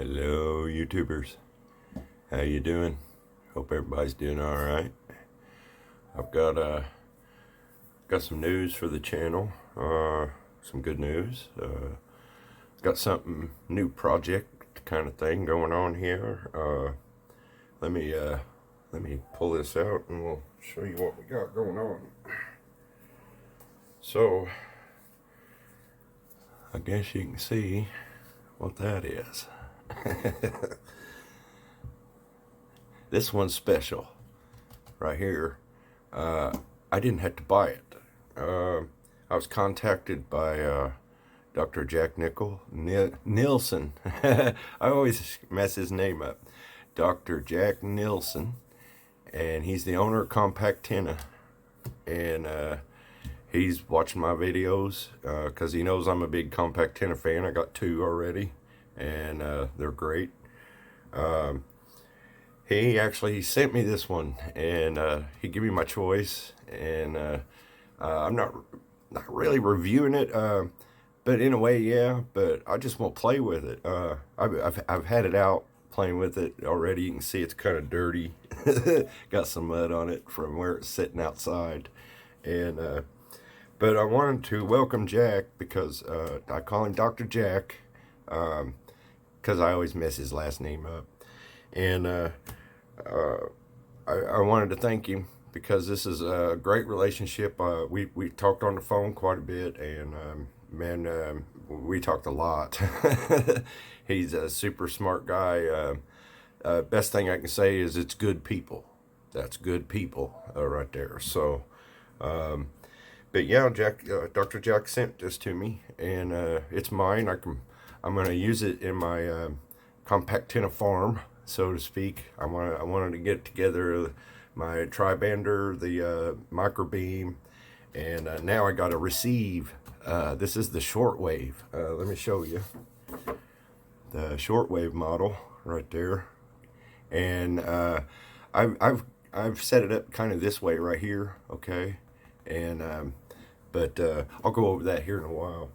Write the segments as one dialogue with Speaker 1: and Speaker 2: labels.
Speaker 1: Hello, YouTubers. How you doing? Hope everybody's doing all right. I've got some news for the channel. Some good news. Got something new project kind of thing going on here. Let me pull this out and we'll show you what we got going on. So, I guess you can see what that is. This one's special right here. I didn't have to buy it. I was contacted by Dr. Jack Nielsen. I always mess his name up. Dr. Jack Nielsen, and he's the owner of COMPACTenna, and he's watching my videos because he knows I'm a big COMPACTenna fan. I got two already, and they're great. He sent me this one, and he gave me my choice, and I'm not really reviewing it, but in a way, yeah. But I just won't play with it. I've had it out playing with it already. You can see it's kind of dirty, got some mud on it from where it's sitting outside, and but I wanted to welcome Jack because I call him Dr. Jack because I always mess his last name up, and I wanted to thank him because this is a great relationship. We talked on the phone quite a bit, and we talked a lot. He's a super smart guy. Best thing I can say is it's good people. That's good people right there. So, but yeah, Dr. Jack sent this to me, and it's mine. I'm gonna use it in my COMPACTenna farm, so to speak. I wanted to get together my tri-bander, the microbeam, and now I got to receive. This is the shortwave. Let me show you the shortwave model right there, and I've set it up kind of this way right here, okay, and but I'll go over that here in a while.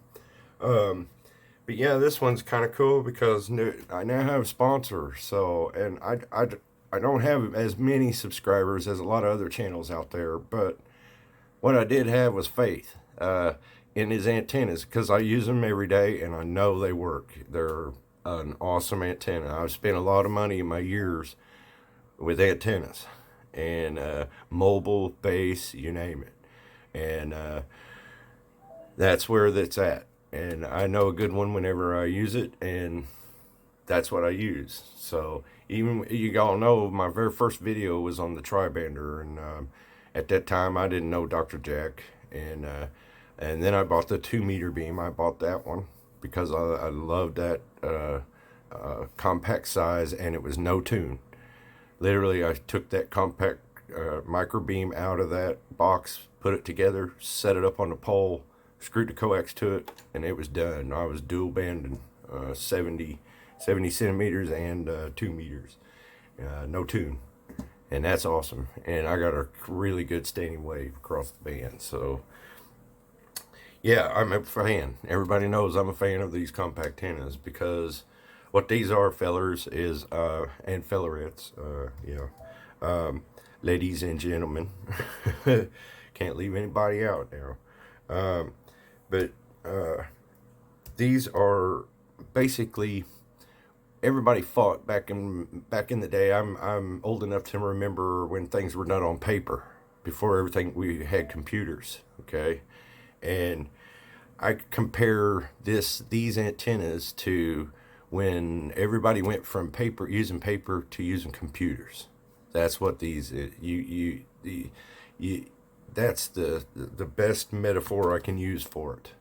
Speaker 1: But yeah, this one's kind of cool because I now have a sponsor. So, and I don't have as many subscribers as a lot of other channels out there, but what I did have was faith in his antennas because I use them every day and I know they work. They're an awesome antenna. I've spent a lot of money in my years with antennas and mobile, base, you name it. And that's where that's at. And I know a good one whenever I use it, and that's what I use. So even you all know my very first video was on the tri-bander, and at that time I didn't know Dr. Jack, and then I bought the 2-meter beam. I bought that one because I loved that compact size, and it was no tune. Literally, I took that compact micro beam out of that box, put it together, set it up on the pole, screwed the coax to it, and it was done. I was dual banding 70 centimeters and 2 meters, no tune, and that's awesome. And I got a really good standing wave across the band. So yeah, I'm a fan. Everybody knows I'm a fan of these COMPACTennas because what these are, fellers, is and fellerettes, ladies and gentlemen, can't leave anybody out now. But these are basically, everybody fought back in the day. I'm old enough to remember when things were done on paper before everything we had computers. Okay, and I compare these antennas to when everybody went from using paper to using computers. That's what these that's the best metaphor I can use for it.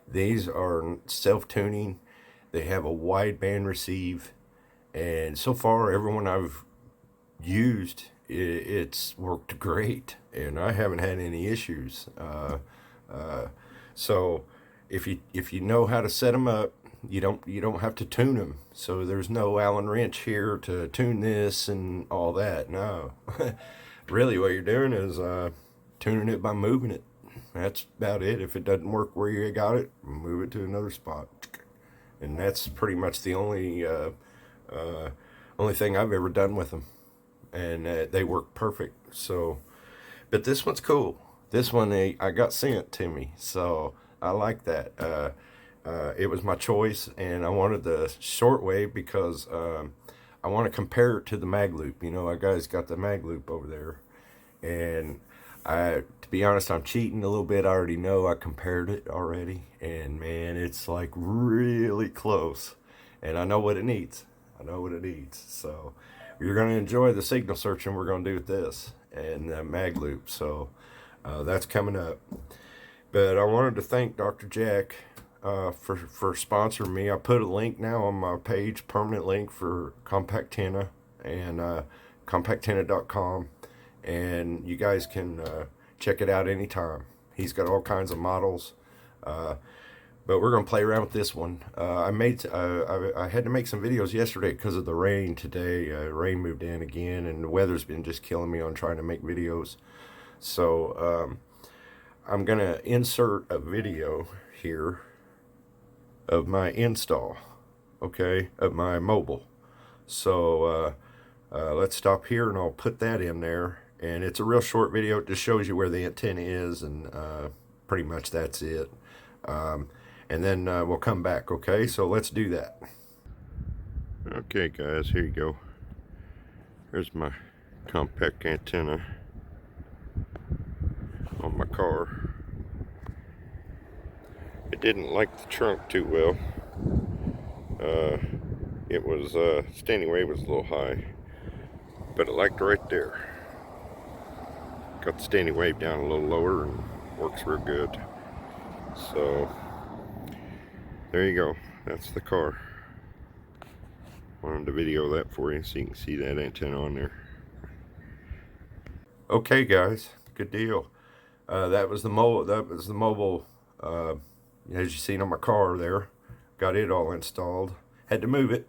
Speaker 1: These are self-tuning. They have a wide band receive, and so far everyone I've used, it's worked great, and I haven't had any issues. So if you know how to set them up, you don't have to tune them. So there's no Allen wrench here to tune this and all that. No, really, what you're doing is tuning it by moving it. That's about it. If it doesn't work where you got it, move it to another spot. and that's pretty much the only thing I've ever done with them, and they work perfect. So, but this one's cool. This one I got sent to me, so I like that. It was my choice, and I wanted the shortwave because I want to compare it to the mag loop. You know, our guys got the mag loop over there, and to be honest, I'm cheating a little bit. I already know I compared it already, and man, it's like really close, and I know what it needs. I know what it needs. So you're going to enjoy the signal searching we're going to do with this and the mag loop. So that's coming up. But I wanted to thank Dr. Jack for sponsoring me. I put a link now on my page, permanent link for COMPACTenna and COMPACtenna.com, and you guys can check it out anytime. He's got all kinds of models, but we're gonna play around with this one. I had to make some videos yesterday because of the rain today. Rain moved in again, and the weather's been just killing me on trying to make videos. So I'm gonna insert a video here of my install, okay, of my mobile. So let's stop here, and I'll put that in there. And it's a real short video. It just shows you where the antenna is, and pretty much that's it. And then we'll come back, okay? So let's do that. Okay, guys, here you go. Here's my compact antenna on my car. It didn't like the trunk too well. It was standing wave was a little high, but it liked right there. Got the standing wave down a little lower and works real good. So there you go. That's the car. Wanted to video that for you so you can see that antenna on there. Okay, guys, good deal. That was the mobile. As you seen on my car there, got it all installed. Had to move it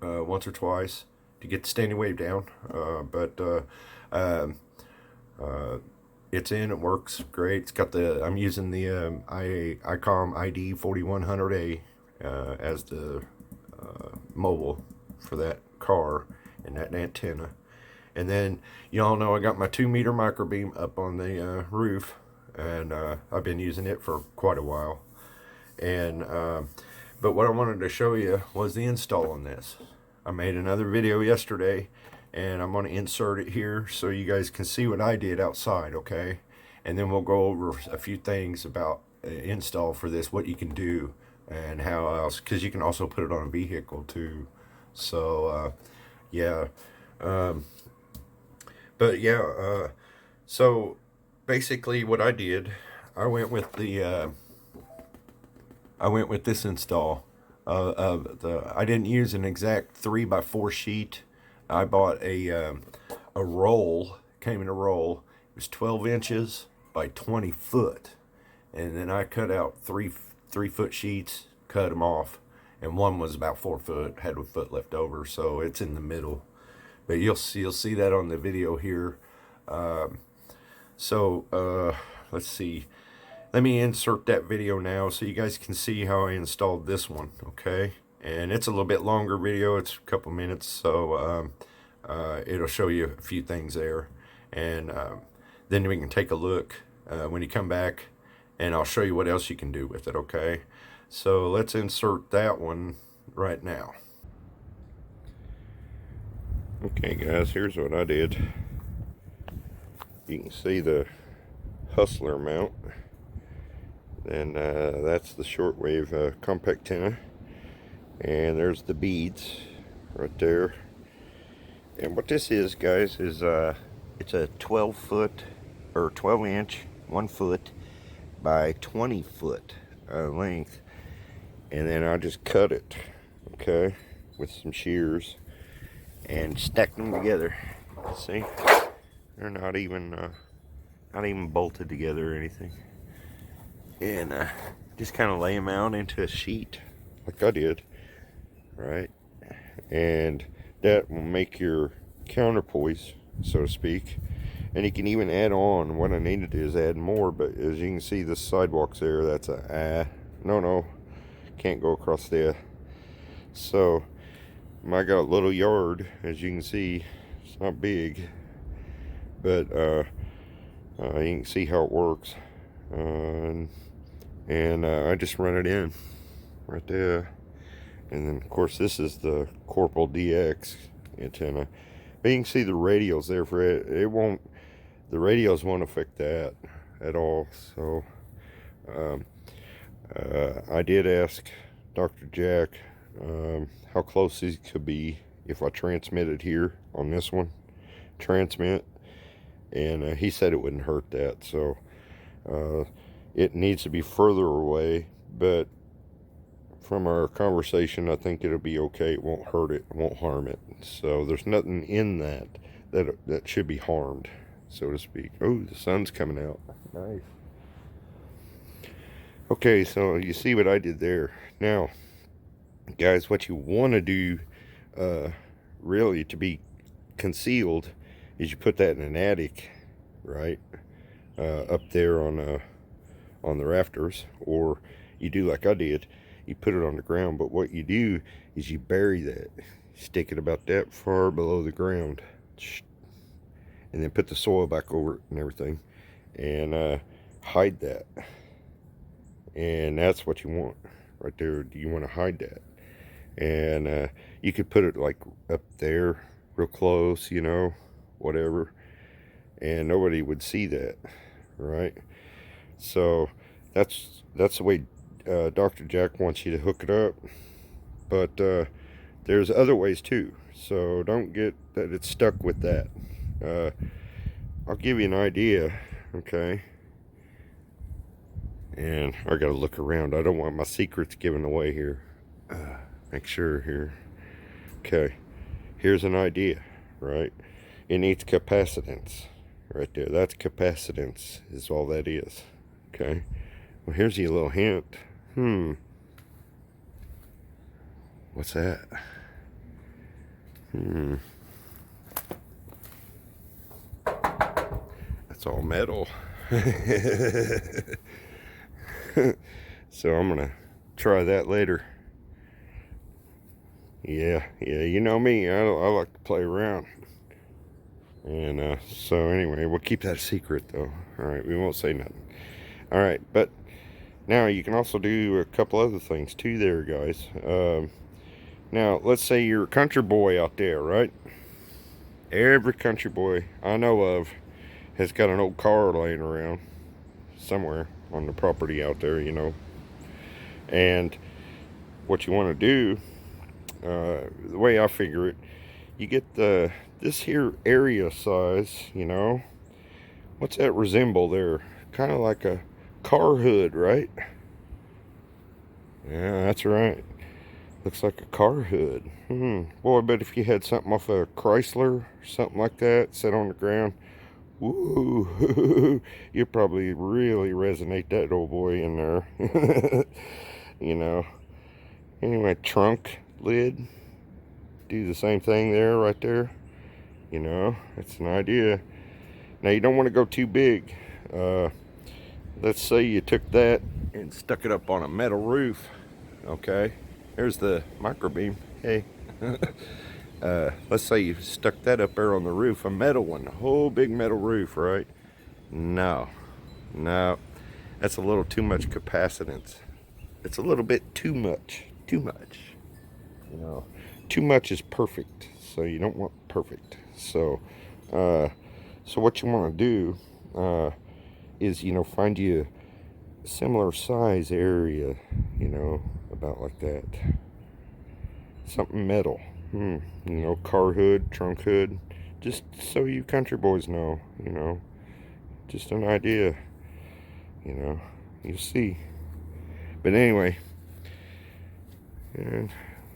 Speaker 1: once or twice to get the standing wave down, but it's in. It works great. It's got the. I'm using the ICOM ID 4100A as the mobile for that car and that antenna. And then y'all know I got my 2-meter microbeam up on the roof, and I've been using it for quite a while. And but what I wanted to show you was the install on this. I made another video yesterday, and I'm going to insert it here so you guys can see what I did outside, okay? And then we'll go over a few things about install for this, what you can do and how else, because you can also put it on a vehicle too. So yeah, but yeah, so basically what I did, I went with this install. I didn't use an exact 3x4 sheet. I bought a roll. Came in a roll. It was 12 inches by 20 foot, and then I cut out three foot sheets, cut them off, and one was about 4 foot, had a foot left over, so it's in the middle. But you'll see that on the video here. Let's see. Let me insert that video now so you guys can see how I installed this one, okay? And it's a little bit longer video. It's a couple minutes, so it'll show you a few things there. And then we can take a look when you come back, and I'll show you what else you can do with it, okay? So let's insert that one right now. Okay, guys, here's what I did. You can see the Hustler mount. And that's the shortwave COMPACtenna, and there's the beads right there. And what this is, guys, is it's a 12 foot or 12 inch 1 foot by 20 foot length, and then I just cut it, okay, with some shears and stacked them together. See, they're not even bolted together or anything. And just kind of lay them out into a sheet like I did, right? And that will make your counterpoise, so to speak. And you can even add on. What I needed is add more, but as you can see, the sidewalks there, that's no, can't go across there. So I got a little yard, as you can see. It's not big, but you can see how it works. I just run it in right there. And then of course this is the Corporal DX antenna. But you can see the radials there for it. The radios won't affect that at all. So I did ask Dr. Jack how close these could be if I transmitted here on this one. Transmit. And he said it wouldn't hurt that. So it needs to be further away, but from our conversation, I think it'll be okay. It won't hurt it, it won't harm it. So there's nothing in that should be harmed, so to speak. Oh, the sun's coming out. Nice. Okay, so you see what I did there. Now, guys, what you want to do, really, to be concealed, is you put that in an attic, right, up there on the rafters, or you do like I did. You put it on the ground, but what you do is you bury that. Stick it about that far below the ground. And then put the soil back over it and everything. And hide that. And that's what you want right there. You want to hide that. And you could put it like up there, real close, you know, whatever. And nobody would see that, right? So that's the way Dr. Jack wants you to hook it up, but there's other ways too, so don't get that it's stuck with that. I'll give you an idea, okay? And I gotta look around. I don't want my secrets given away here. Make sure here. Okay, here's an idea, right? It needs capacitance right there. That's capacitance is all that is. Okay, well, here's your little hint. What's that? That's all metal. So I'm gonna try that later. Yeah, you know me. I like to play around. And so anyway, we'll keep that a secret though. All right, we won't say nothing. All right, but now you can also do a couple other things too there, guys. Now, let's say you're a country boy out there, right? Every country boy I know of has got an old car laying around somewhere on the property out there, you know. And what you want to do, the way I figure it, you get this here area size, you know. What's that resemble there? Kind of like a car hood, right? Yeah, that's right. Looks like a car hood. Boy, I bet if you had something off a Chrysler, something like that, set on the ground, woo, you'd probably really resonate that old boy in there. You know. Anyway, trunk lid, do the same thing there, right there. You know, it's an idea. Now, you don't want to go too big. Let's say you took that and stuck it up on a metal roof. Okay, there's the microbeam. Hey. Let's say you stuck that up there on the roof, a metal one, a whole big metal roof, right? No, that's a little too much capacitance. It's a little bit too much, you know. Too much is perfect, so you don't want perfect. So what you want to do is, you know, find you a similar size area, you know, about like that. Something metal, you know, car hood, trunk hood, just so you country boys know, you know, just an idea, you know, you'll see. But anyway, and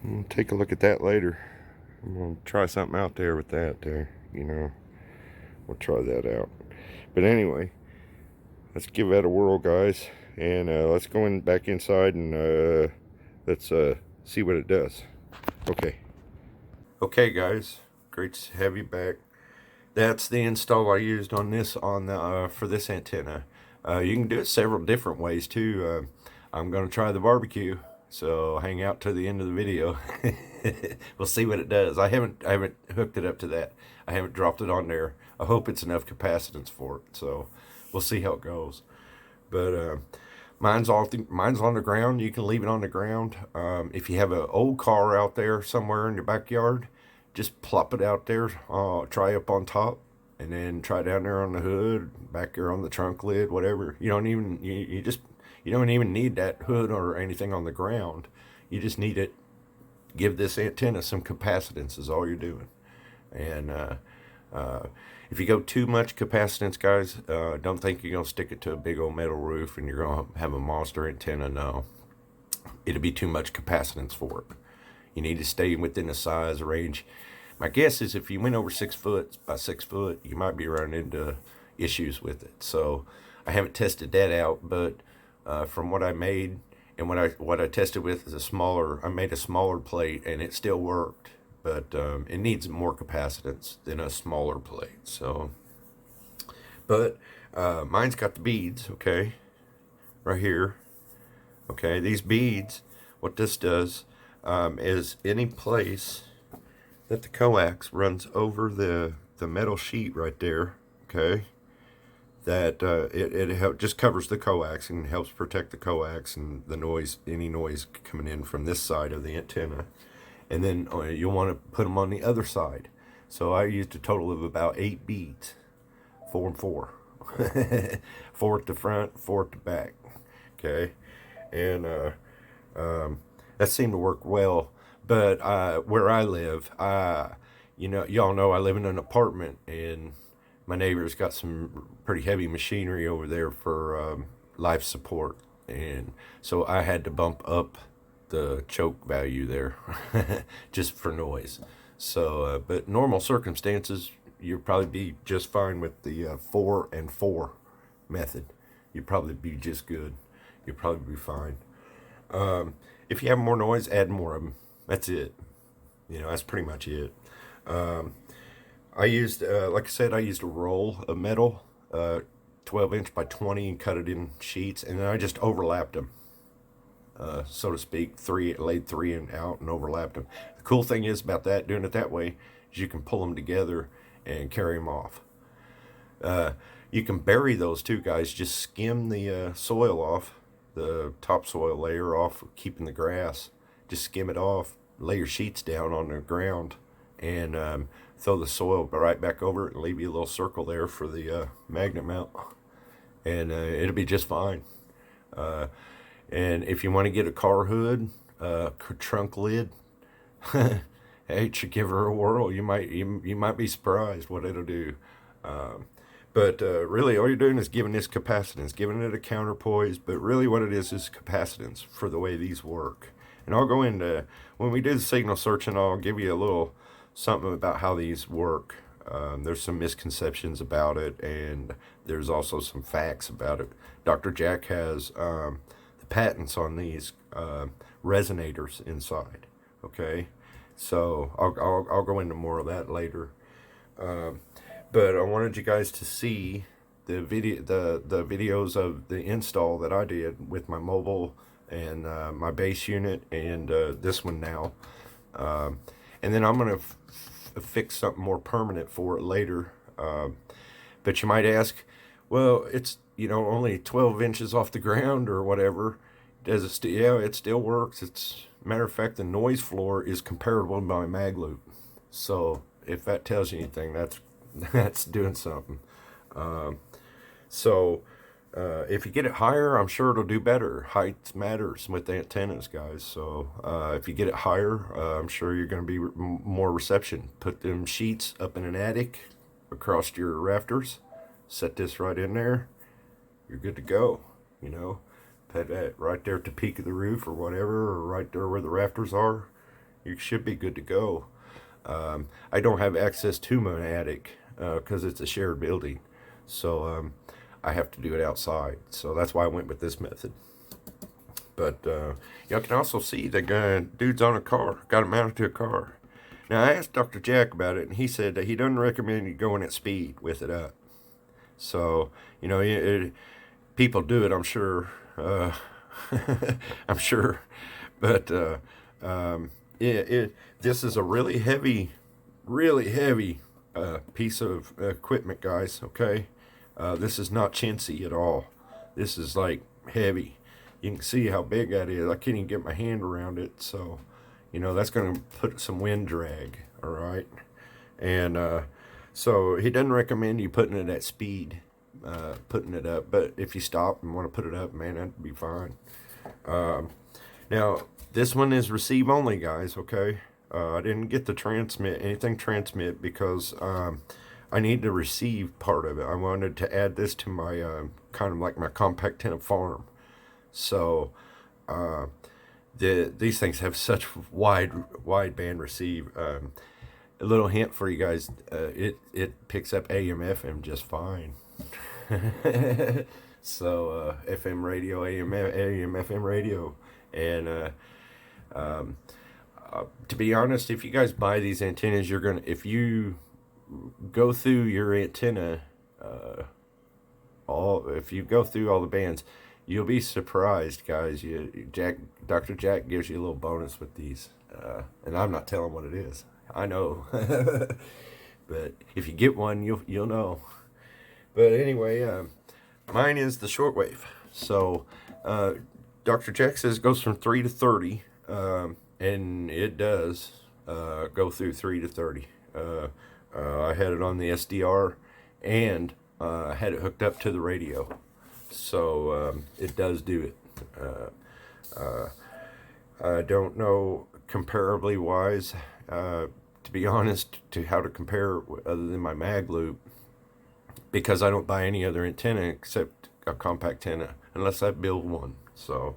Speaker 1: we'll take a look at that later. I'm gonna try something out there with that there, you know. We'll try that out. But anyway, let's give that a whirl, guys, and let's go back inside and let's see what it does. Okay, guys, great to have you back. That's the install I used on this for this antenna. You can do it several different ways too. I'm going to try the barbecue. So hang out to the end of the video. We'll see what it does. I haven't hooked it up to that. I haven't dropped it on there. I hope it's enough capacitance for it. So we'll see how it goes. But mine's on the ground. You can leave it on the ground. If you have an old car out there somewhere in your backyard, just plop it out there. Try up on top, and then try down there on the hood, back there on the trunk lid, whatever. You don't even need that hood or anything on the ground. You just need it. Give this antenna some capacitance is all you're doing. And uh, if you go too much capacitance, guys, don't think you're going to stick it to a big old metal roof and you're going to have a monster antenna. No, it'll be too much capacitance for it. You need to stay within the size range. My guess is if you went over 6 foot by 6 foot, you might be running into issues with it. So I haven't tested that out, but from what I made and what I tested with is I made a smaller plate and it still worked, but it needs more capacitance than a smaller plate. So, but mine's got the beads, okay, right here. Okay, these beads, what this does is any place that the coax runs over the metal sheet right there, okay, that it just covers the coax and helps protect the coax and the noise, any noise coming in from this side of the antenna. And then you'll want to put them on the other side. So I used a total of about 8 beads, 4 and 4. 4 at the front, 4 at the back. Okay, and that seemed to work well. But where I live, y'all know I live in an apartment, and my neighbor's got some pretty heavy machinery over there for life support, and so I had to bump up the choke value there just for noise. So, but normal circumstances, you'll probably be just fine with the 4 and 4 method. You'll probably be just good. You'll probably be fine. If you have more noise, add more of them. That's it. That's pretty much it. I used, like I said, I used a roll of metal, 12 inch by 20, and cut it in sheets, and then I just overlapped them, so to speak. Laid 3 in out and overlapped them. The cool thing is about that, doing it that way, is you can pull them together and carry them off. You can bury those too, guys. Just skim the soil off, the topsoil layer off, keeping the grass. Just skim it off, lay your sheets down on the ground, and throw the soil right back over it and leave you a little circle there for the magnet mount, and it'll be just fine. And if you want to get a car hood, trunk lid, hey, you should give her a whirl. You might be surprised what it'll do. But really, all you're doing is giving this capacitance, giving it a counterpoise. But really, what it is capacitance for the way these work. And I'll go into, when we do the signal searching, I'll give you a little something about how these work. There's some misconceptions about it, and there's also some facts about it. Dr. Jack has the patents on these resonators inside. Okay, so I'll go into more of that later. But I wanted you guys to see the videos of the install that I did with my mobile and my base unit and this one now. And then I'm going to fix something more permanent for it later. But you might ask, well, it's only 12 inches off the ground or whatever. Does it yeah, it still works. It's matter of fact, the noise floor is comparable to my mag loop. So if that tells you anything, that's doing something. If you get it higher, I'm sure it'll do better. Height matters with the antennas, guys. So if you get it higher, I'm sure you're going to be more reception. Put them sheets up in an attic across your rafters. Set this right in there. You're good to go. Put that right there at the peak of the roof or whatever, or right there where the rafters are. You should be good to go. I don't have access to my attic because it's a shared building. So I have to do it outside. So that's why I went with this method. But y'all can also see the dude's on a car. Got it mounted to a car. Now I asked Dr. Jack about it, and he said that he doesn't recommend you going at speed with it up. So, people do it, I'm sure. I'm sure But this is a really heavy piece of equipment, guys. Okay, this is not chintzy at all. This is like heavy. You can see how big that is. I can't even get my hand around it. So, that's going to put some wind drag. All right, and so he doesn't recommend you putting it at speed, putting it up. But if you stop and want to put it up, man, that'd be fine. Now, this one is receive only, guys, okay? I didn't get the transmit because I need to receive part of it. I wanted to add this to my kind of like my COMPACtenna farm. So these things have such wide band receive. A little hint for you guys: it picks up AM FM just fine. So FM radio, AM FM radio, and to be honest, if you guys buy these antennas, if you go through your antenna, if you go through all the bands, you'll be surprised, guys. Dr. Jack gives you a little bonus with these, and I'm not telling what it is. I know, but if you get one, you'll know. But anyway, mine is the shortwave. So Dr. Jack says it goes from 3 to 30, and it does go through 3 to 30. I had it on the SDR, and I had it hooked up to the radio. So it does do it. I don't know comparably wise, to be honest, to how to compare other than my mag loop, because I don't buy any other antenna except a COMPACtenna unless I build one. So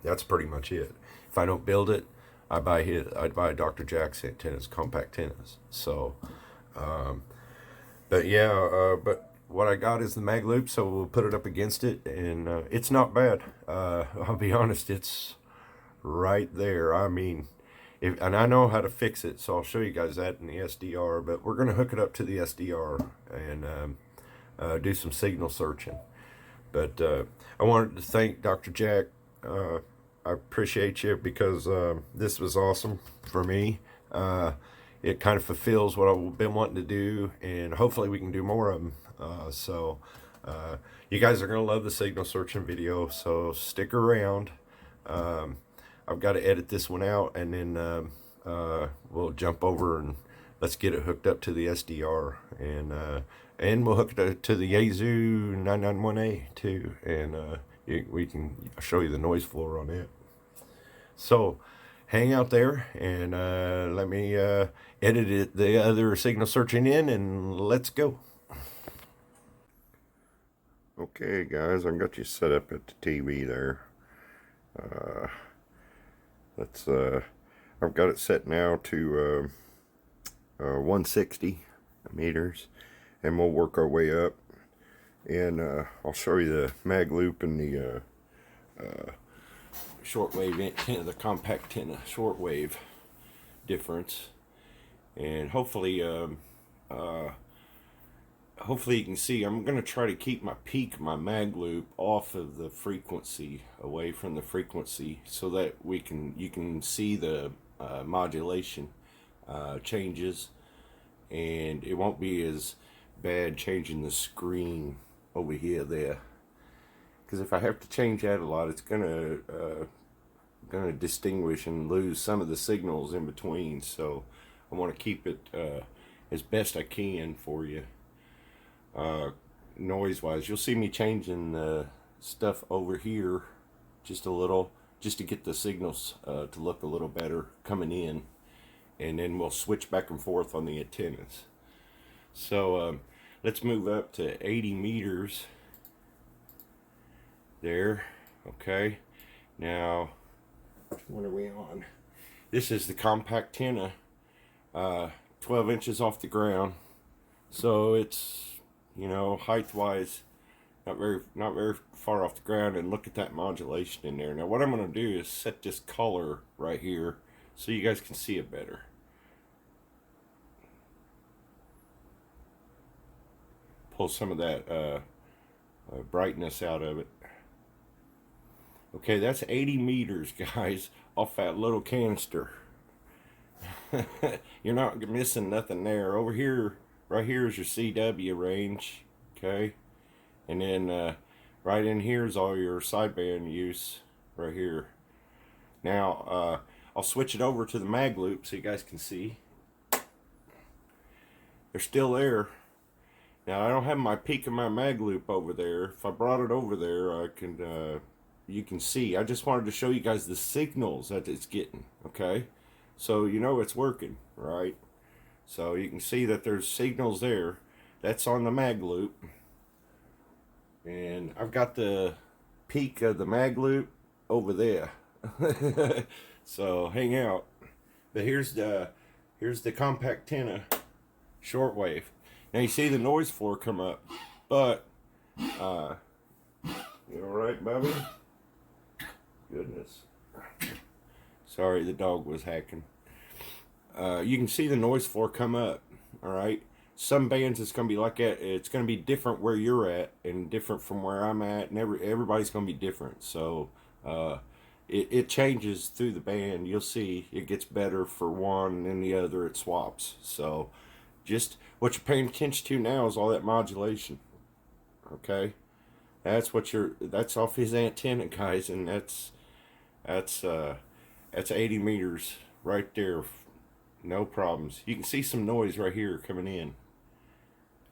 Speaker 1: that's pretty much it. If I don't build it, I buy Dr. Jack's antennas, COMPACtennas. So, but yeah, but what I got is the mag loop, so we'll put it up against it, and it's not bad. I'll be honest, it's right there. I mean, and I know how to fix it, so I'll show you guys that in the SDR, but we're going to hook it up to the SDR and do some signal searching. But I wanted to thank Dr. Jack. I appreciate you, because this was awesome for me. It kind of fulfills what I've been wanting to do, and hopefully we can do more of them. So you guys are going to love the signal searching video, so stick around. I've got to edit this one out, and then we'll jump over and let's get it hooked up to the SDR, and we'll hook it to the Yazoo 991A too, and we can show you the noise floor on it. So hang out there, and let me edit the other signal searching in, and let's go. Okay, guys, I got you set up at the TV there. I've got it set now to 160 meters, and we'll work our way up, and I'll show you the mag loop and the shortwave antenna, the COMPACtenna shortwave difference, and hopefully you can see. I'm going to try to keep my mag loop off of the frequency, away from the frequency, so that you can see the modulation changes, and it won't be as bad changing the screen over here there, because if I have to change that a lot, it's gonna distinguish and lose some of the signals in between. So I want to keep it as best I can for you. Noise wise, you'll see me changing the stuff over here just a little, just to get the signals to look a little better coming in, and then we'll switch back and forth on the antennas. So let's move up to 80 meters there. Okay, now what are we on? This is the COMPACtenna, 12 inches off the ground, so it's, height wise, not very far off the ground. And look at that modulation in there. Now what I'm going to do is set this color right here so you guys can see it better. Pull some of that brightness out of it. Okay, that's 80 meters, guys, off that little canister. You're not missing nothing there. Over here, right here is your CW range, okay? And then right in here is all your sideband use right here. Now, I'll switch it over to the mag loop so you guys can see. They're still there. Now, I don't have my peak of my mag loop over there. If I brought it over there, I can, you can see. I just wanted to show you guys the signals that it's getting, okay? So you know it's working, right? So you can see that there's signals there. That's on the mag loop. And I've got the peak of the mag loop over there. So hang out. But here's the COMPACtenna Shortwave. Now you see the noise floor come up, but you all right, Bobby? Goodness. Sorry, the dog was hacking. You can see the noise floor come up. All right. Some bands it's gonna be like that. It's gonna be different where you're at and different from where I'm at, and everybody's gonna be different. So it changes through the band. You'll see it gets better for one, and then the other it swaps. So just what you're paying attention to now is all that modulation. Okay, that's off his antenna, guys, and that's 80 meters right there. No problems. You can see some noise right here coming in.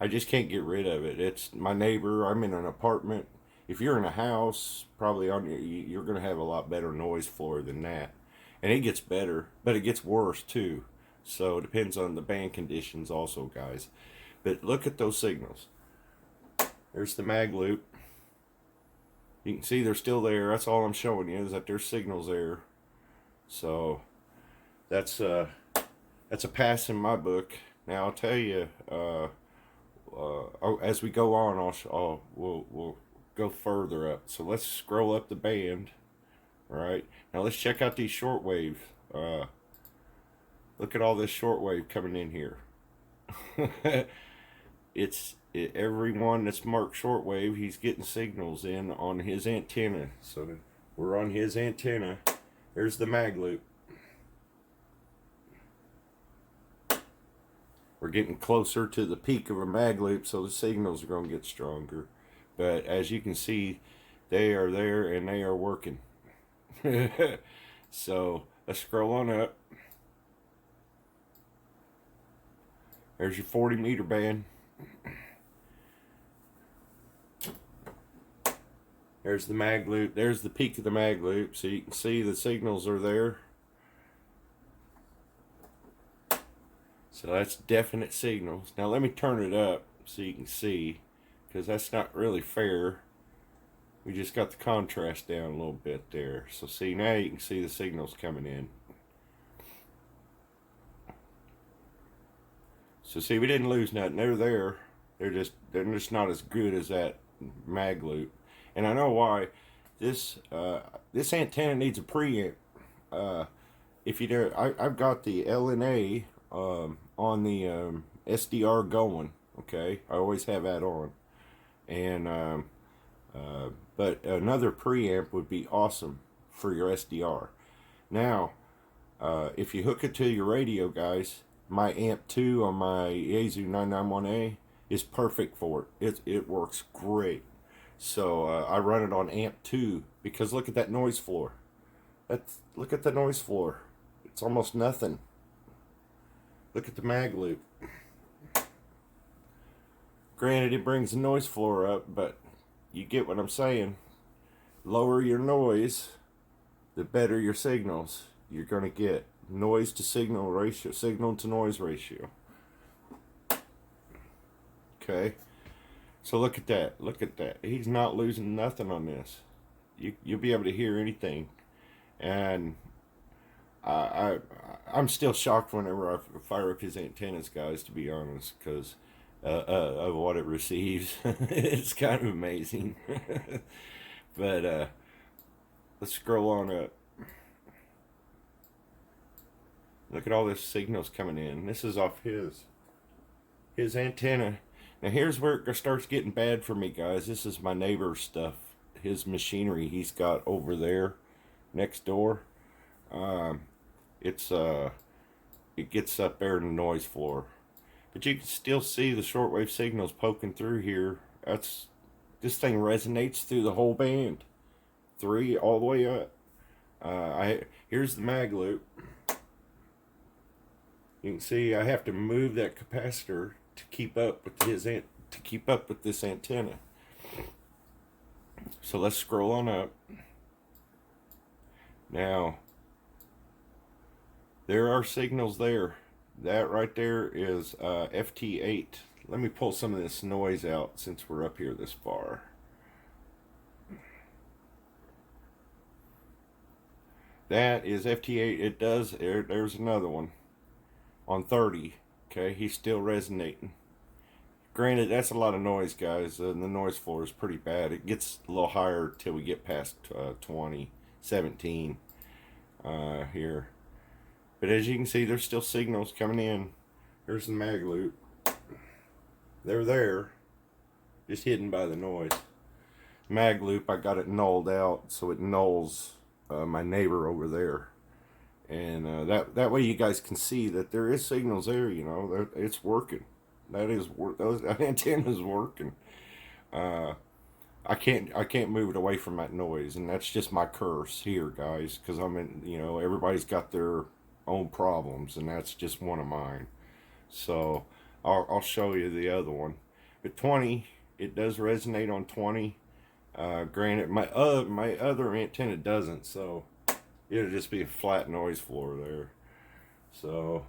Speaker 1: I just can't get rid of it. It's my neighbor. I'm in an apartment. If you're in a house, probably you're going to have a lot better noise floor than that. And it gets better, but it gets worse too. So it depends on the band conditions also, guys. But look at those signals. There's the mag loop. You can see they're still there. That's all I'm showing you is that there's signals there. So that's a pass in my book. Now I'll tell you, as we go on, we'll go further up. So let's scroll up the band. All right. Now let's check out these shortwave. Look at all this shortwave coming in here. Everyone that's marked shortwave, he's getting signals in on his antenna. So we're on his antenna. There's the mag loop. We're getting closer to the peak of a mag loop, so the signals are going to get stronger. But as you can see, they are there and they are working. So let's scroll on up. There's your 40 meter band. There's the mag loop. There's the peak of the mag loop, so you can see the signals are there. So that's definite signals. Now let me turn it up so you can see, because that's not really fair. We just got the contrast down a little bit there. So see, now you can see the signals coming in. So see, we didn't lose nothing. They're there. They're just not as good as that mag loop. And I know why. This antenna needs a preamp. If you do, I've got the LNA on the SDR going. Okay, I always have that on. And but another preamp would be awesome for your SDR. Now, if you hook it to your radio, guys, my amp 2 on my Yaesu 991A is perfect for it. It works great. So I run it on amp 2 because look at that noise floor. Look at the noise floor. It's almost nothing. Look at the mag loop. Granted, it brings the noise floor up, but you get what I'm saying. Lower your noise, the better your signals you're going to get. Noise to signal ratio, signal to noise ratio. Okay. So look at that. Look at that. He's not losing nothing on this. You'll be able to hear anything. And I'm still shocked whenever I fire up his antennas, guys, to be honest, because of what it receives. It's kind of amazing. But let's scroll on up. Look at all this signals coming in. This is off his antenna. Now here's where it starts getting bad for me, guys. This is my neighbor's stuff. his machinery he's got over there next door. Um, it's it gets up there in the noise floor, but you can still see the shortwave signals poking through here. This thing resonates through the whole band, 3 all the way up. Here's the mag loop. You can see I have to move that capacitor to keep up with this antenna. So let's scroll on up. Now, there are signals there. That right there is FT8. Let me pull some of this noise out since we're up here this far. That is FT8. It does. There's another one on 30. Okay, he's still resonating. Granted, that's a lot of noise, guys. The noise floor is pretty bad. It gets a little higher till we get past 20, 17 here. But as you can see, there's still signals coming in. There's the mag loop. They're there, just hidden by the noise. Mag loop, I got it nulled out, so it nulls my neighbor over there. And that way you guys can see that there is signals there, you know, it's working. That antenna's working. I can't move it away from that noise, and that's just my curse here, guys, because you know, everybody's got their own problems, and that's just one of mine. So I'll show you the other one. But 20, it does resonate on 20. Granted, my other antenna doesn't, so it'll just be a flat noise floor there. So,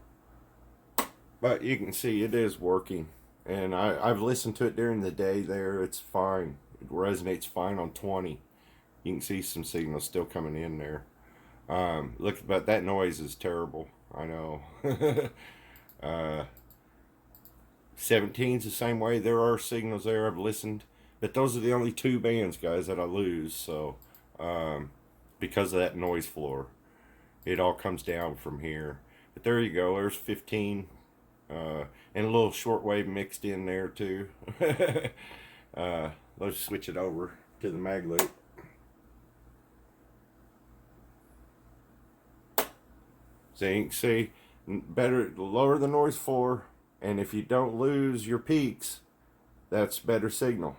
Speaker 1: but you can see it is working, and I've listened to it during the day there. It's fine. It resonates fine on 20. You can see some signals still coming in there. Look, but that noise is terrible. I know. 17's the same way. There are signals there. I've listened, but those are the only 2 bands, guys, that I lose. So, because of that noise floor, it all comes down from here. But there you go. There's 15, and a little shortwave mixed in there too. Let's switch it over to the mag loop. So you can see, better lower the noise floor, and if you don't lose your peaks, that's better signal.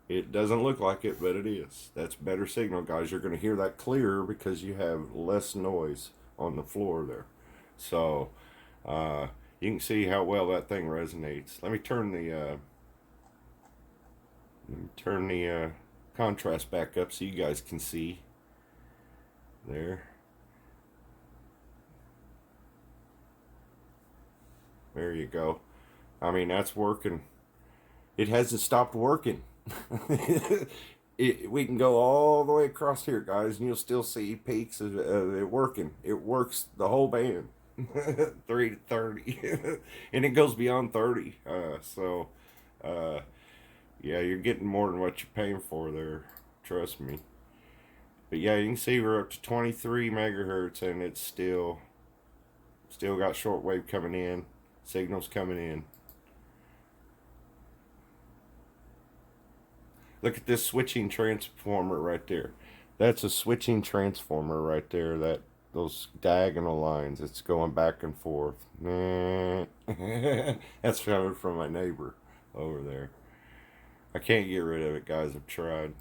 Speaker 1: It doesn't look like it, but it is. That's better signal, guys. You're going to hear that clearer because you have less noise on the floor there. So you can see how well that thing resonates. Let me turn the contrast back up so you guys can see there. There you go. I mean, that's working. It hasn't stopped working. We can go all the way across here, guys, and you'll still see peaks of it working. It works the whole band. 3 to 30. And it goes beyond 30. Yeah, you're getting more than what you're paying for there. Trust me. But yeah, you can see we're up to 23 megahertz, and it's still got shortwave coming in. Signals coming in. Look at this switching transformer right there. That's a switching transformer right there. Those diagonal lines. It's going back and forth. That's coming from my neighbor over there. I can't get rid of it, guys. I've tried.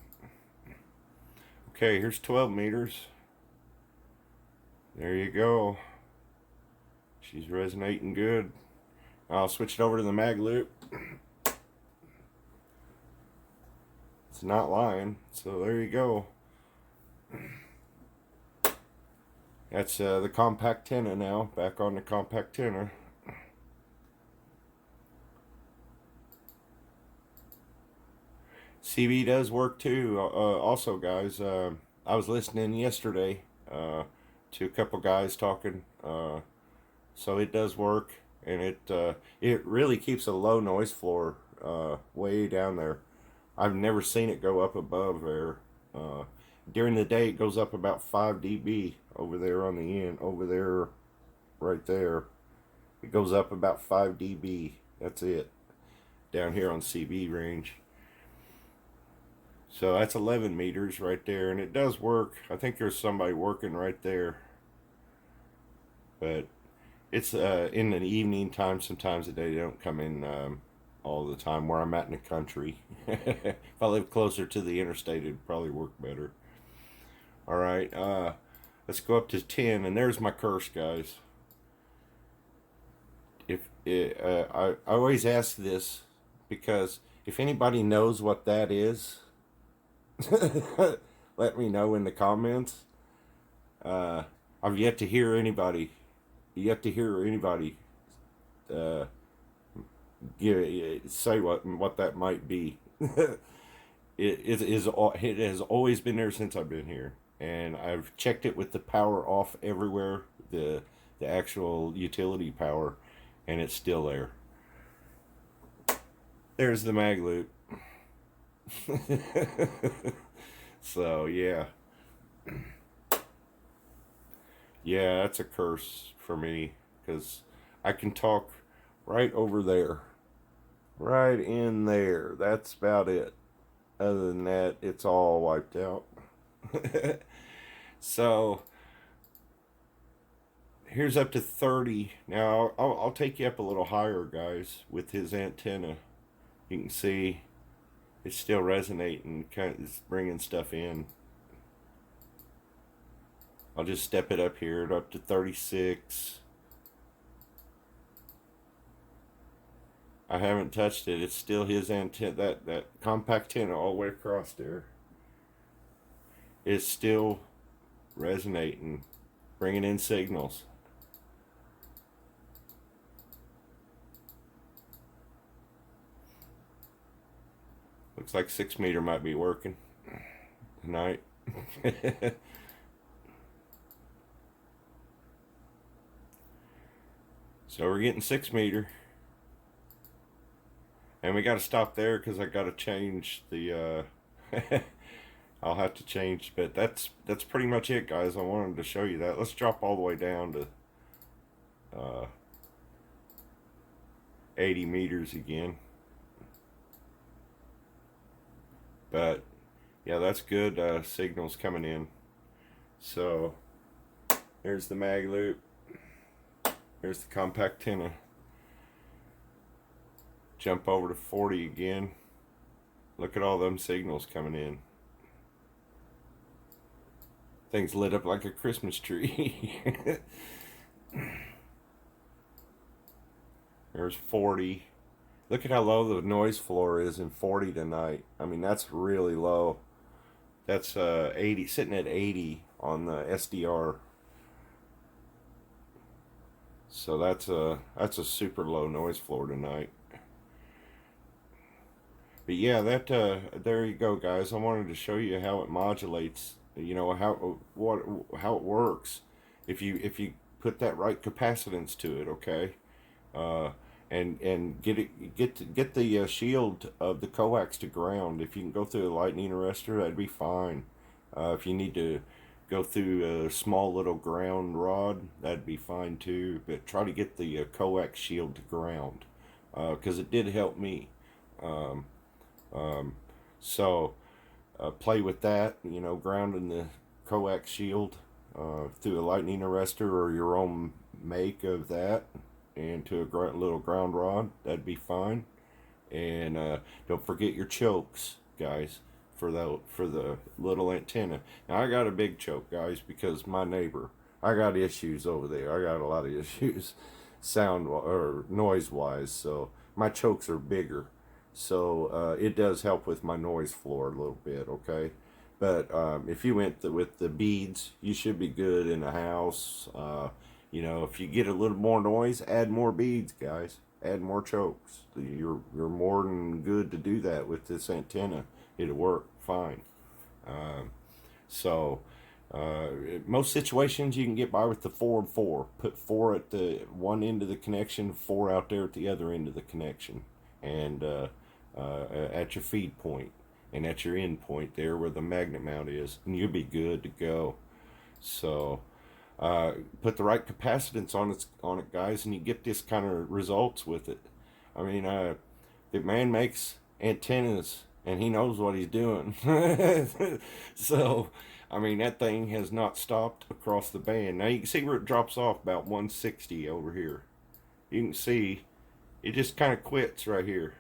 Speaker 1: Okay, here's 12 meters. There you go. She's resonating good. I'll switch it over to the mag loop. It's not lying, so there you go. That's the COMPACTenna now, back on the COMPACTenna. CB does work too. Also, guys, I was listening yesterday to a couple guys talking, so it does work. And it really keeps a low noise floor way down there. I've never seen it go up above there. During the day, it goes up about 5 dB over there on the end. Over there, right there. It goes up about 5 dB. That's it. Down here on CB range. So that's 11 meters right there, and it does work. I think there's somebody working right there, but it's in the evening time. Sometimes they don't come in all the time where I'm at in the country. If I live closer to the interstate, it'd probably work better. All right, let's go up to 10, and there's my curse, guys. If I always ask this because if anybody knows what that is, let me know in the comments. Uh, I've yet to hear anybody uh, say what that might be. It has always been there since I've been here, and I've checked it with the power off everywhere, the actual utility power, and it's still there. There's the mag loop. So yeah, yeah, that's a curse for me because I can talk right over there, right in there. That's about it. Other than that, it's all wiped out. So here's up to 30. Now I'll take you up a little higher, guys, with his antenna. You can see it's still resonating, kind of it's bringing stuff in. I'll just step it up here up to 36. I haven't touched it. It's still his antenna. That COMPACtenna all the way across there is still resonating, bringing in signals. Looks like 6 meter might be working tonight. So we're getting 6 meter. And we got to stop there because I got to change the I'll have to change, but that's pretty much it, guys. I wanted to show you that. Let's drop all the way down to uh, 80 meters again. But yeah, that's good signals coming in. So there's the mag loop. There's the COMPACtenna. Jump over to 40 again. Look at all them signals coming in. Things lit up like a Christmas tree. There's 40. Look at how low the noise floor is in 40 tonight. I mean, that's really low. That's 80, sitting at 80 on the SDR. So that's a super low noise floor tonight. But yeah, that there you go, guys. I wanted to show you how it modulates. You know how it works if you put that right capacitance to it. Okay, uh, and get the shield of the coax to ground. If you can go through a lightning arrestor, that'd be fine. If you need to go through a small little ground rod, that'd be fine too. But try to get the coax shield to ground, because it did help me. Um, um, so play with that, you know, grounding the coax shield through a lightning arrestor or your own make of that, and to a little ground rod, that'd be fine. And don't forget your chokes, guys, for the little antenna. Now I got a big choke, guys, because my neighbor. I got issues over there. I got a lot of issues, sound or noise wise. So my chokes are bigger. So it does help with my noise floor a little bit, okay? But if you went with the beads, you should be good in the house. You know, if you get a little more noise, add more beads, guys. Add more chokes. You're more than good to do that with this antenna. It'll work fine. Um, so most situations you can get by with the 4 and 4. Put 4 at the one end of the connection, 4 out there at the other end of the connection, and at your feed point and at your end point there where the magnet mount is, and you'll be good to go. So put the right capacitance on it, guys, and you get this kind of results with it. I mean, the man makes antennas and he knows what he's doing. So, I mean, that thing has not stopped across the band. Now you can see where it drops off about 160 over here. You can see it just kind of quits right here.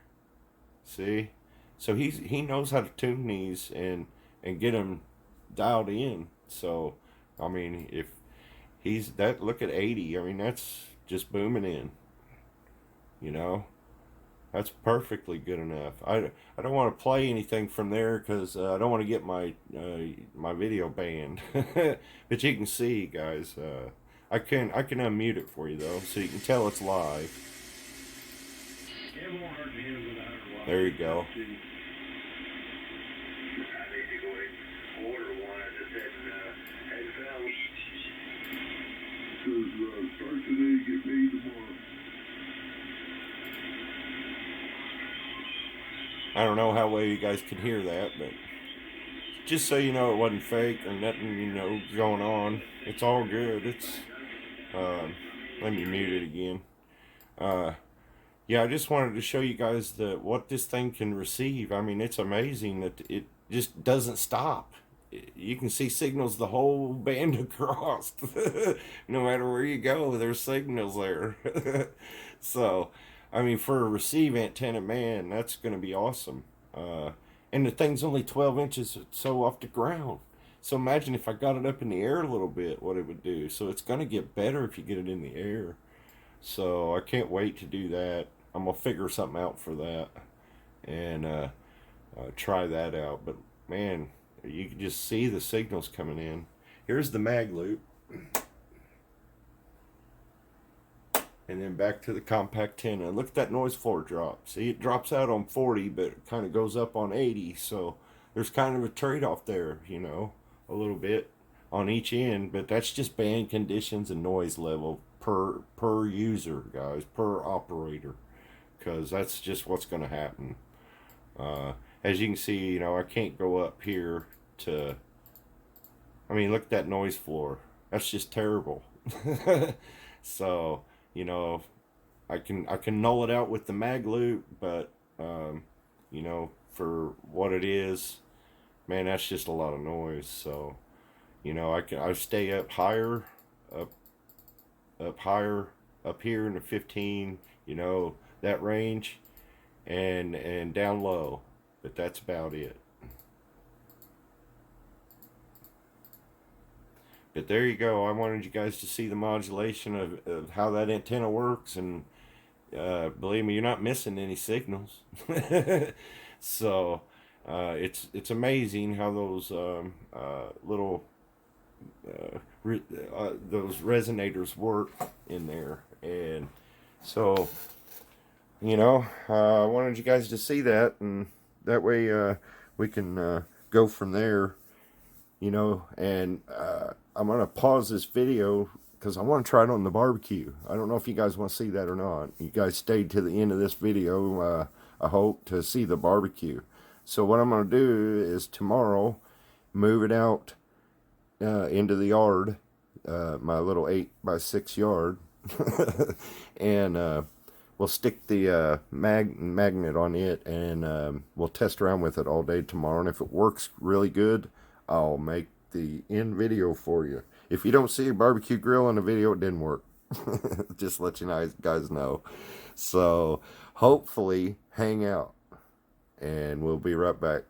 Speaker 1: See? So he knows how to tune these and get them dialed in. So, I mean, if he's that, look at 80. I mean, that's just booming in, you know? That's perfectly good enough. I don't want to play anything from there because I don't want to get my video banned. But you can see, guys. I can unmute it for you though, so you can tell it's live. There you go. Start today, get paid tomorrow. I don't know how well you guys could hear that, but just so you know, it wasn't fake or nothing, going on. It's all good. Um, let me mute it again. Uh, yeah, I just wanted to show you guys what this thing can receive. I mean, it's amazing that it just doesn't stop. You can see signals the whole band across. No matter where you go, there's signals there. So, I mean, for a receive antenna, man, that's going to be awesome. Uh, and the thing's only 12 inches or so off the ground. So imagine if I got it up in the air a little bit, what it would do. So it's going to get better if you get it in the air. So I can't wait to do that. I'm going to figure something out for that and try that out. But man, you can just see the signals coming in. Here's the mag loop. And then back to the COMPACtenna. Look at that noise floor drop. See, it drops out on 40, but it kind of goes up on 80. So there's kind of a trade-off there, a little bit on each end. But that's just band conditions and noise level per user, guys, per operator. Because that's just what's going to happen. As you can see, I can't go up here to... I mean, look at that noise floor. That's just terrible. So... I can null it out with the mag loop, but for what it is, man, that's just a lot of noise. So, I stay up higher, up higher, up here in the 15, that range, and down low, but that's about it. But there you go. I wanted you guys to see the modulation of how that antenna works, and believe me, you're not missing any signals. So it's amazing how those little those resonators work in there. And so I wanted you guys to see that, and that way we can go from there. And I'm going to pause this video because I want to try it on the barbecue. I don't know if you guys want to see that or not. You guys stayed to the end of this video, I hope, to see the barbecue. So what I'm going to do is tomorrow move it out into the yard, my little 8x6 yard, and we'll stick the magnet on it, and we'll test around with it all day tomorrow. And if it works really good, I'll make the end video for you. If you don't see a barbecue grill in the video, it didn't work. Just let you guys know. So hopefully hang out, and we'll be right back.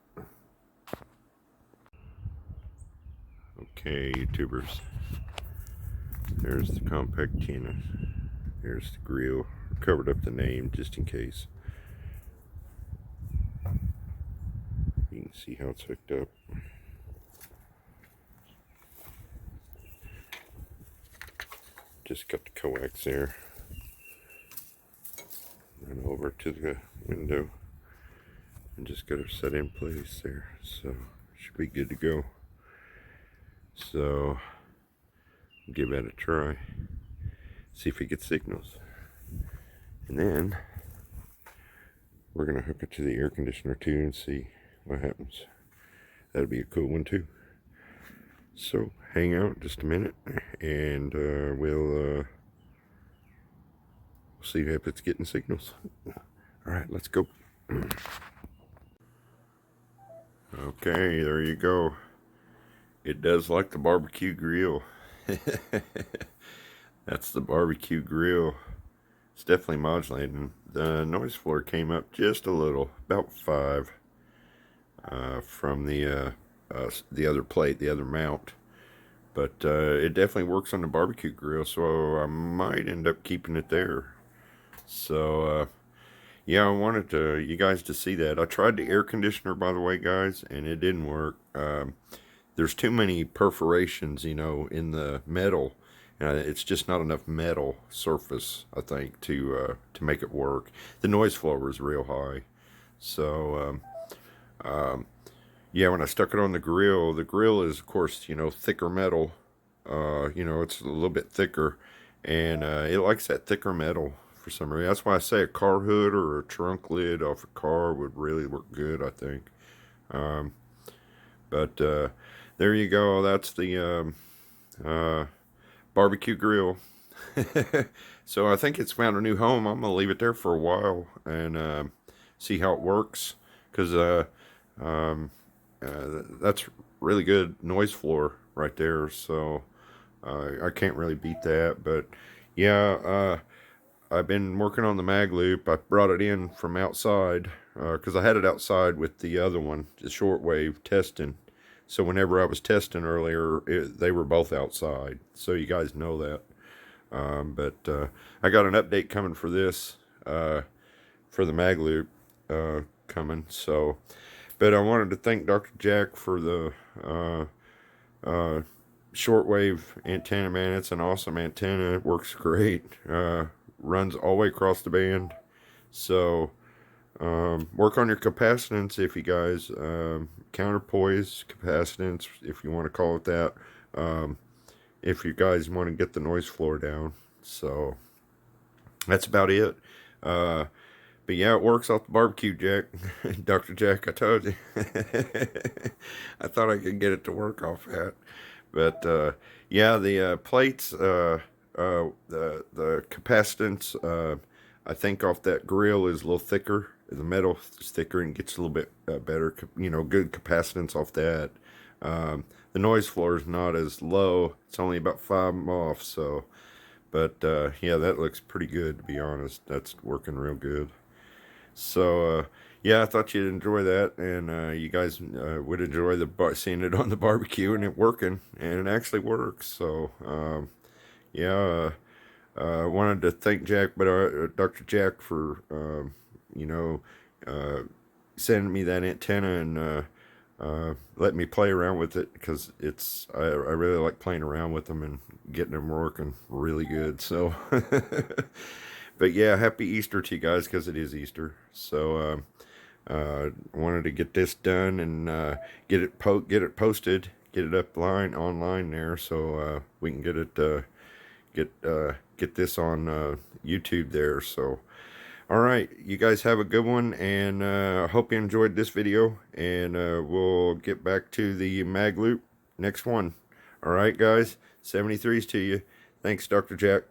Speaker 1: Okay, YouTubers. There's the COMPACtenna. There's the grill. I covered up the name just in case. You can see how it's hooked up. Just got the coax there. Run over to the window and just got her set in place there. So should be good to go. So give that a try. See if we get signals. And then we're gonna hook it to the air conditioner too and see what happens. That'd be a cool one too. So hang out just a minute, and we'll see if it's getting signals. All right, let's go. Okay, there you go. It does like the barbecue grill. That's the barbecue grill. It's definitely modulating. The noise floor came up just a little, about 5 from the other plate, the other mount. But it definitely works on the barbecue grill, so I might end up keeping it there. So yeah, I wanted you guys to see that. I tried the air conditioner, by the way, guys, and it didn't work. There's too many perforations, in the metal. It's just not enough metal surface, I think, to make it work. The noise floor is real high, so yeah. When I stuck it on the grill is, of course, thicker metal. It's a little bit thicker, and it likes that thicker metal for some reason. That's why I say a car hood or a trunk lid off a car would really work good, I think. Um, but there you go. That's the barbecue grill. So I think it's found a new home. I'm gonna leave it there for a while and see how it works, because um, that's really good noise floor right there. So I can't really beat that. But yeah, I've been working on the mag loop. I brought it in from outside because I had it outside with the other one, the shortwave testing. So whenever I was testing earlier, they were both outside. So you guys know that. But I got an update coming for this, for the mag loop coming. So, but I wanted to thank Dr. Jack for the uh, shortwave antenna, man. It's an awesome antenna. It works great. Runs all the way across the band. So work on your capacitance, if you guys, counterpoise capacitance, if you want to call it that, if you guys want to get the noise floor down. So that's about it. But yeah, it works off the barbecue, Jack. Dr. Jack, I told you. I thought I could get it to work off that. But yeah, the plates, the capacitance, I think off that grill is a little thicker. The metal is thicker and gets a little bit better, good capacitance off that. The noise floor is not as low. It's only about 5 off. So, but yeah, that looks pretty good, to be honest. That's working real good. So yeah, I thought you'd enjoy that, and you guys would enjoy seeing it on the barbecue and it working, and it actually works. So yeah, I wanted to thank Jack, but Dr. Jack, for you know sending me that antenna and letting me play around with it, because I really like playing around with them and getting them working really good. So. But yeah, happy Easter to you guys, because it is Easter. So wanted to get this done and get it posted, get it up online there, so we can get this on YouTube there. So all right, you guys have a good one, and I hope you enjoyed this video, and we'll get back to the mag loop next one. All right, guys, 73s to you. Thanks, Dr. Jack.